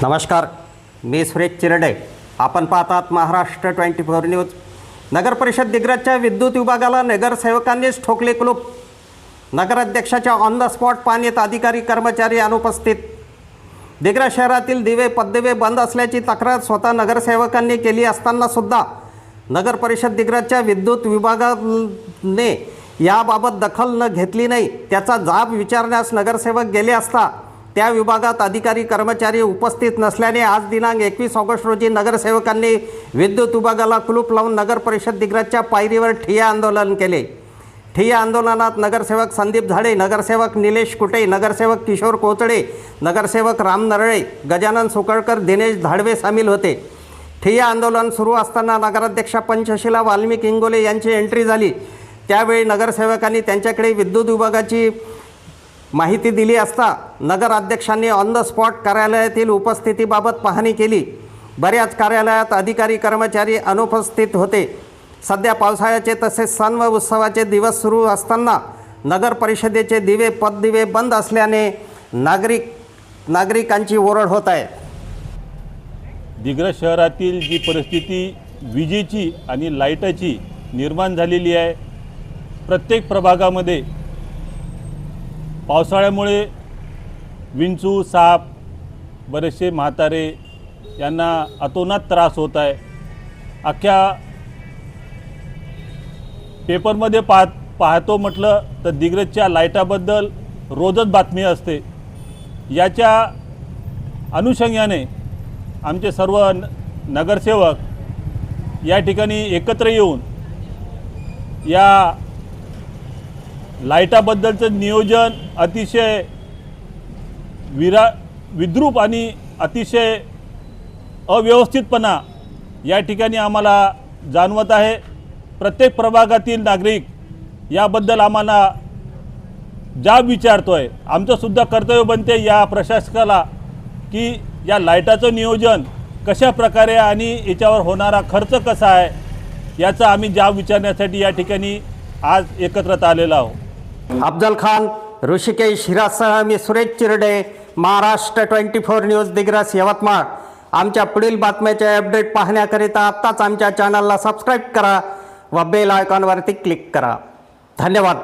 नमस्कार, मी सुरेश चिरडे. आपण पाहतात महाराष्ट्र 24 न्यूज. नगर परिषद दिग्रजच्या विद्युत विभागाला नगरसेवकांनीच ठोकले कुलूप. नगराध्यक्षाच्या ऑन द स्पॉट पाहणीत अधिकारी कर्मचारी अनुपस्थित. दिग्रज शहरातील दिवे पददिवे बंद असल्याची तक्रार स्वतः नगरसेवकांनी केली असताना सुद्धा नगर परिषद दिग्रजच्या विद्युत विभागाने याबाबत दखल न घेतली नाही. त्याचा जाब विचारण्यास नगरसेवक गेले असता त्या विभागात अधिकारी कर्मचारी उपस्थित नसल्याने आज दिनांक 21 ऑगस्ट रोजी नगरसेवकांनी विद्युत विभागाला कुलूप लावून नगर परिषद दिग्रजच्या पायरीवर ठिय्या आंदोलन केले. ठिय्या आंदोलनात नगरसेवक संदीप झाडे, नगरसेवक निलेश कुटे, नगरसेवक किशोर कोचडे, नगरसेवक राम नरळे, गजानन सुकळकर, दिनेश धाडवे सामील होते. ठिय्या आंदोलन सुरू असताना नगराध्यक्षा पंचशिला वाल्मिक इंगोले यांची एंट्री झाली. त्यावेळी नगरसेवकांनी त्यांच्याकडे विद्युत विभागाची माहिती दिली असता नगराध्यक्षांनी ऑन द स्पॉट कार्यालयातील उपस्थितीबाबत पाहणी केली. बऱ्याच कार्यालयात अधिकारी कर्मचारी अनुपस्थित होते. सध्या पावसाळ्याचे तसेच सण व उत्सवाचे दिवस सुरू असताना नगर परिषदेचे दिवे पददिवे बंद असल्याने नागरिकांची ओरड होत आहे. दिग्रज शहरातील जी परिस्थिती विजेची आणि लाईटाची निर्माण झालेली आहे, प्रत्येक प्रभागामध्ये पावसाळ्यामुळे विंचू, साप, बरेचसे म्हातारे यांना अतोनात त्रास होत आहे. अख्ख्या पेपरमध्ये पाहतो म्हटलं तर दिग्रजच्या लाईटाबद्दल रोजच बातमी असते. याच्या अनुषंगाने आमचे सर्व नगरसेवक या ठिकाणी एकत्र येऊन या लाईटाबद्दलचं नियोजन अतिशय विद्रूप आणि अतिशय अव्यवस्थितपणा या ठिकाणी आम्हाला जाणवत आहे. प्रत्येक प्रभागातील नागरिक याबद्दल आम्हाला जाब विचारतोय. आमचंसुद्धा कर्तव्य बनते या प्रशासकाला की या लाईटाचं नियोजन कशा प्रकारे आणि याच्यावर होणारा खर्च कसा आहे याचा आम्ही जाब विचारण्यासाठी या ठिकाणी आज एकत्रित आलेलो आहोत. अफजल खान, ऋषिकेश हिरासह मी सुरेश चिरडे, महाराष्ट्र 24 न्यूज, दिग्रज, यवतमाळ. आमच्या पुढील बातम्याचे अपडेट पाहण्याकरिता आत्ताच आमच्या चॅनलला सबस्क्राईब करा व बेल आयकॉनवरती क्लिक करा. धन्यवाद.